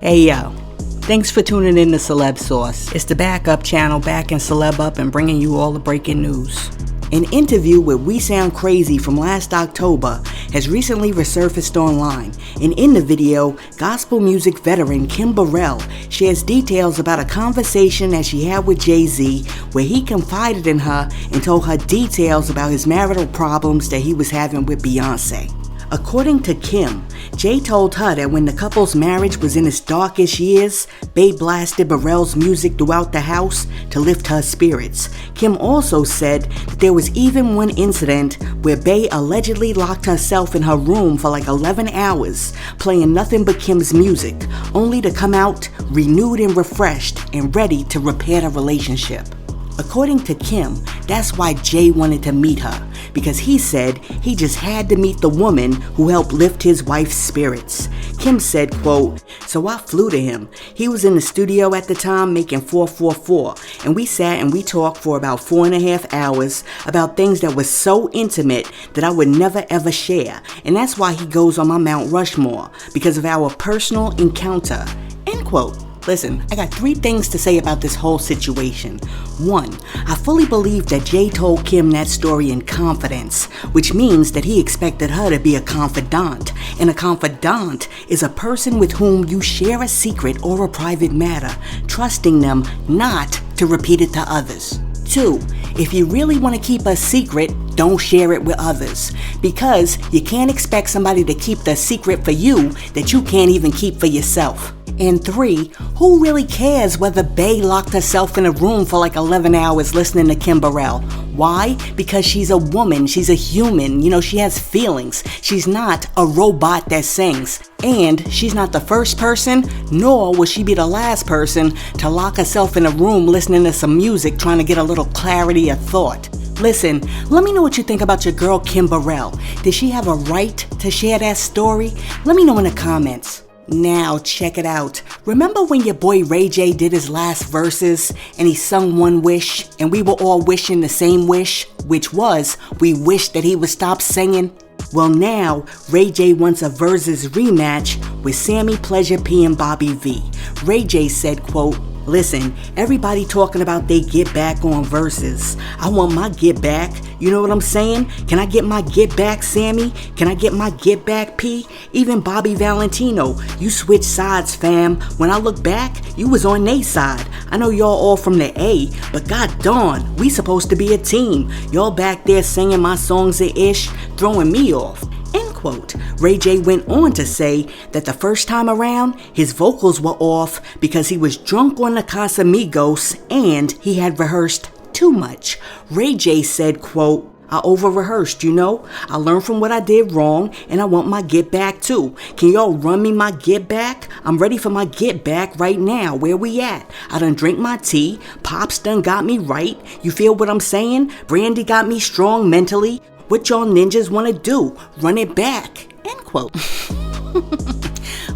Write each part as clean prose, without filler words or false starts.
Hey yo, thanks for tuning in to Celeb Sauce. It's the backup channel backing Celeb up and bringing you all the breaking news. An interview with We Sound Crazy from last October has recently resurfaced online, and in the video, gospel music veteran Kim Burrell shares details about a conversation that she had with Jay-Z where he confided in her and told her details about his marital problems that he was having with Beyonce. According to Kim, Jay told her that when the couple's marriage was in its darkest years, Bey blasted Burrell's music throughout the house to lift her spirits. Kim also said that there was even one incident where Bey allegedly locked herself in her room for like 11 hours, playing nothing but Kim's music, only to come out renewed and refreshed and ready to repair the relationship. According to Kim, that's why Jay wanted to meet her, because he said he just had to meet the woman who helped lift his wife's spirits. Kim said, quote, "So I flew to him. He was in the studio at the time making 444, and we sat and we talked for about 4.5 hours about things that were so intimate that I would never ever share, and that's why he goes on my Mount Rushmore, because of our personal encounter." End quote. Listen, I got 3 things to say about this whole situation. 1, I fully believe that Jay told Kim that story in confidence, which means that he expected her to be a confidant. And a confidant is a person with whom you share a secret or a private matter, trusting them not to repeat it to others. 2, if you really want to keep a secret, don't share it with others, because you can't expect somebody to keep the secret for you that you can't even keep for yourself. And 3, who really cares whether Bey locked herself in a room for like 11 hours listening to Kim Burrell? Why? Because she's a woman, she's a human, she has feelings. She's not a robot that sings. And she's not the first person, nor will she be the last person to lock herself in a room listening to some music trying to get a little clarity of thought. Listen, let me know what you think about your girl Kim Burrell. Did she have a right to share that story? Let me know in the comments. Now, check it out. Remember when your boy Ray J did his last verses and he sung One Wish and we were all wishing the same wish, which was we wish that he would stop singing? Well, now Ray J wants a VERZUZ rematch with Sammy, Pleasure P and Bobby V. Ray J said, quote, "Listen, everybody talking about they get back on VERZUZ. I want my get back. You know what I'm saying? Can I get my get back, Sammy? Can I get my get back, P? Even Bobby Valentino, you switched sides, fam. When I look back, you was on they side. I know y'all all from the A, but god darn, we supposed to be a team. Y'all back there singing my songs and ish, throwing me off." End quote. Ray J went on to say that the first time around, his vocals were off because he was drunk on the Casamigos and he had rehearsed too much. Ray J said, quote, "I over-rehearsed, I learned from what I did wrong and I want my get back too. Can y'all run me my get back? I'm ready for my get back right now. Where we at? I done drink my tea. Pops done got me right. You feel what I'm saying? Brandy got me strong mentally. What y'all ninjas want to do? Run it back." End quote.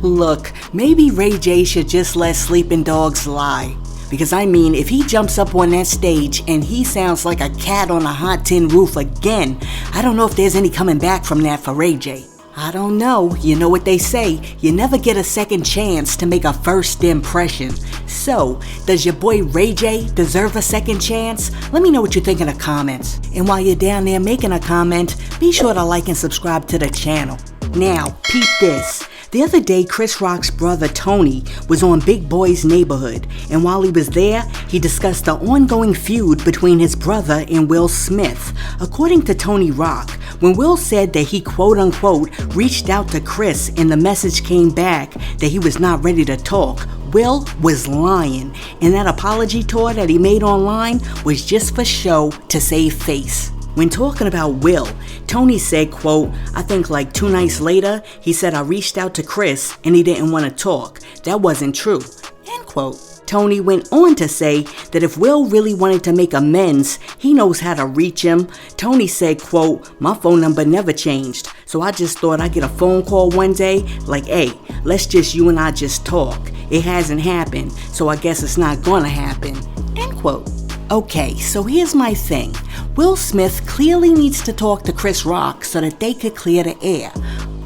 Look, maybe Ray J should just let sleeping dogs lie. Because if he jumps up on that stage and he sounds like a cat on a hot tin roof again, I don't know if there's any coming back from that for Ray J. I don't know. You know what they say, you never get a second chance to make a first impression. So, does your boy Ray J deserve a second chance? Let me know what you think in the comments. And while you're down there making a comment, be sure to like and subscribe to the channel. Now, peep this. The other day, Chris Rock's brother Tony was on Big Boy's Neighborhood, and while he was there, he discussed the ongoing feud between his brother and Will Smith. According to Tony Rock, when Will said that he quote-unquote reached out to Chris and the message came back that he was not ready to talk, Will was lying, and that apology tour that he made online was just for show to save face. When talking about Will, Tony said, quote, "I think like 2 nights later, he said I reached out to Chris and he didn't want to talk. That wasn't true." End quote. Tony went on to say that if Will really wanted to make amends, he knows how to reach him. Tony said, quote, "My phone number never changed, so I just thought I'd get a phone call one day like, hey, let's just you and I just talk. It hasn't happened, so I guess it's not gonna happen." End quote. Okay, so here's my thing. Will Smith clearly needs to talk to Chris Rock so that they could clear the air.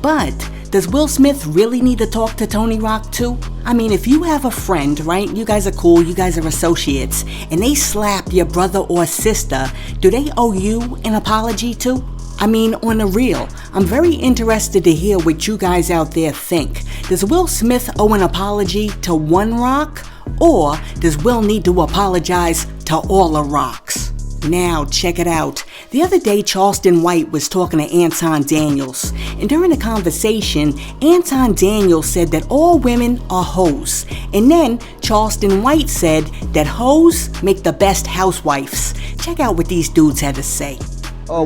But does Will Smith really need to talk to Tony Rock too? I mean, if you have a friend, right, you guys are cool, you guys are associates, and they slap your brother or sister, do they owe you an apology too? I mean, on the real, I'm very interested to hear what you guys out there think. Does Will Smith owe an apology to one rock? Or does Will need to apologize to all the rocks? Now, check it out. The other day, Charleston White was talking to Anton Daniels. And during the conversation, Anton Daniels said that all women are hoes. And then Charleston White said that hoes make the best housewives. Check out what these dudes had to say.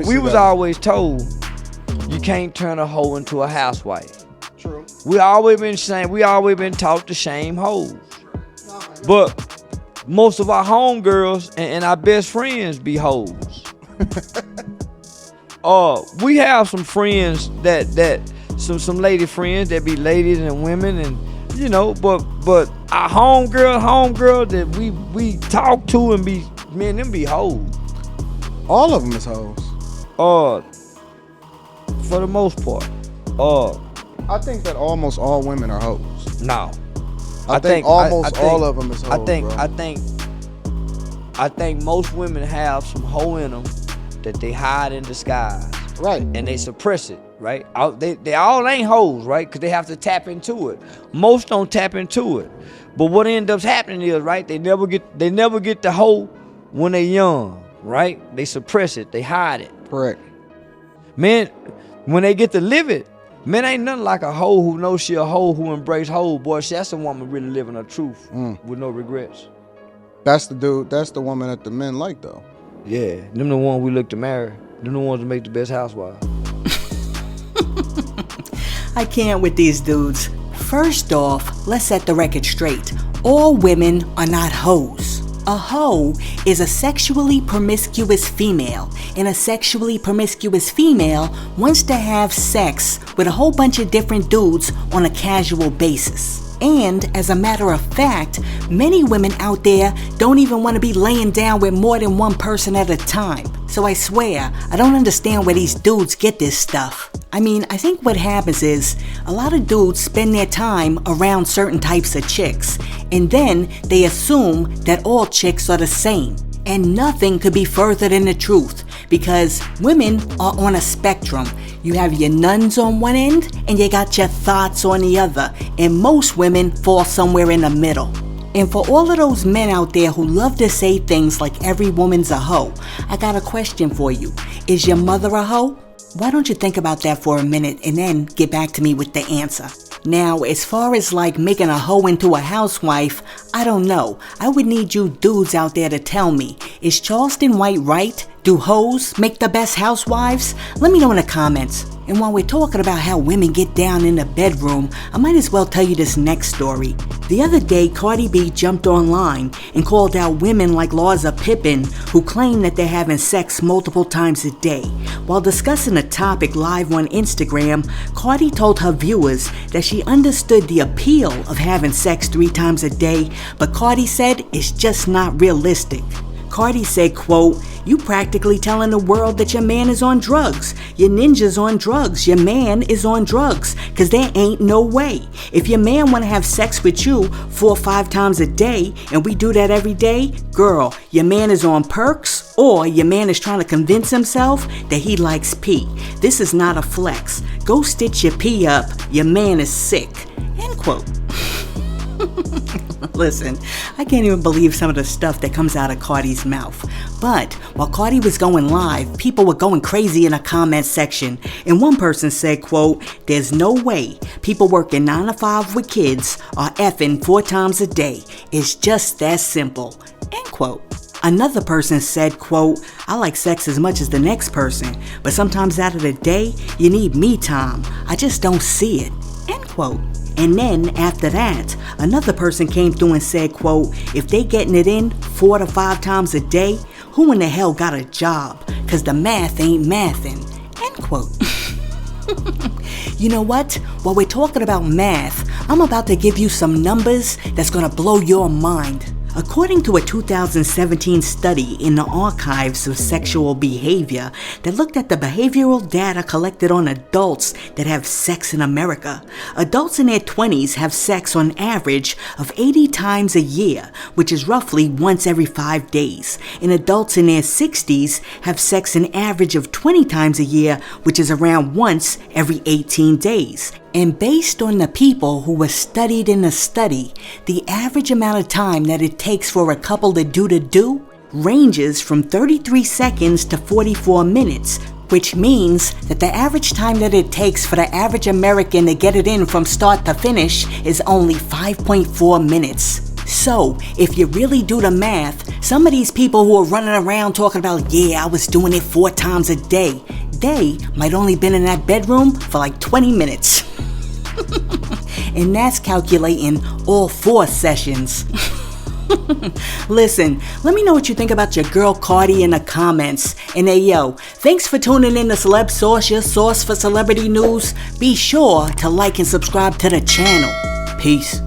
We was always told you can't turn a hoe into a housewife. True. We always been taught to shame hoes. But most of our homegirls and our best friends be hoes. We have some friends that some lady friends that be ladies and women, and you know, but our homegirl that we talk to and be, man, them be hoes. All of them is hoes. For the most part. I think that almost all women are hoes. No. I think almost all of them is hoes, I think most women have some hoe in them that they hide in disguise. Right. And they suppress it, right? They all ain't hoes, right? Because they have to tap into it. Most don't tap into it. But what ends up happening is, right, they never get the hoe when they young, right? They suppress it. They hide it. Correct. Man, when they get to live it, man, ain't nothing like a hoe who knows she a hoe, who embrace hoe. Boy, that's a woman really living her truth with no regrets. That's the woman that the men like, though. Yeah, them the ones we look to marry. Them the ones that make the best housewives. I can't with these dudes. First off, let's set the record straight. All women are not hoes. A hoe is a sexually promiscuous female, and a sexually promiscuous female wants to have sex with a whole bunch of different dudes on a casual basis. And as a matter of fact, many women out there don't even want to be laying down with more than one person at a time. So I swear, I don't understand where these dudes get this stuff. I mean, I think what happens is a lot of dudes spend their time around certain types of chicks, and then they assume that all chicks are the same. And nothing could be further than the truth, because women are on a spectrum. You have your nuns on one end, and you got your thoughts on the other, and most women fall somewhere in the middle. And for all of those men out there who love to say things like every woman's a hoe, I got a question for you. Is your mother a hoe? Why don't you think about that for a minute and then get back to me with the answer? Now, as far as like making a hoe into a housewife, I don't know. I would need you dudes out there to tell me, is Charleston White right? Do hoes make the best housewives? Let me know in the comments. And while we're talking about how women get down in the bedroom, I might as well tell you this next story. The other day, Cardi B jumped online and called out women like Larsa Pippen who claim that they're having sex multiple times a day. While discussing the topic live on Instagram, Cardi told her viewers that she understood the appeal of having sex 3 times a day, but Cardi said it's just not realistic. Cardi said, quote, "You practically telling the world that your man is on drugs. Your ninja's on drugs. Your man is on drugs. Cause there ain't no way. If your man wanna have sex with you 4 or 5 times a day and we do that every day, girl, your man is on perks or your man is trying to convince himself that he likes pee. This is not a flex. Go stitch your pee up. Your man is sick." End quote. Listen, I can't even believe some of the stuff that comes out of Cardi's mouth. But while Cardi was going live, people were going crazy in the comment section. And one person said, quote, "There's no way people working 9 to 5 with kids are effing 4 times a day. It's just that simple." End quote. Another person said, quote, "I like sex as much as the next person, but sometimes out of the day, you need me time. I just don't see it." End quote. And then after that, another person came through and said, quote, "If they getting it in 4 to 5 times a day, who in the hell got a job? Cause the math ain't mathin'." End quote. You know what? While we're talking about math, I'm about to give you some numbers that's gonna blow your mind. According to a 2017 study in the Archives of Sexual Behavior that looked at the behavioral data collected on adults that have sex in America, adults in their 20s have sex on average of 80 times a year, which is roughly once every 5 days, and adults in their 60s have sex an average of 20 times a year, which is around once every 18 days. And based on the people who were studied in the study, the average amount of time that it takes for a couple to do ranges from 33 seconds to 44 minutes, which means that the average time that it takes for the average American to get it in from start to finish is only 5.4 minutes. So, if you really do the math, some of these people who are running around talking about, yeah, I was doing it 4 times a day, they might only been in that bedroom for like 20 minutes. And that's calculating all 4 sessions. Listen, let me know what you think about your girl Cardi in the comments. And hey yo, thanks for tuning in to Celeb Source, your source for celebrity news. Be sure to like and subscribe to the channel. Peace.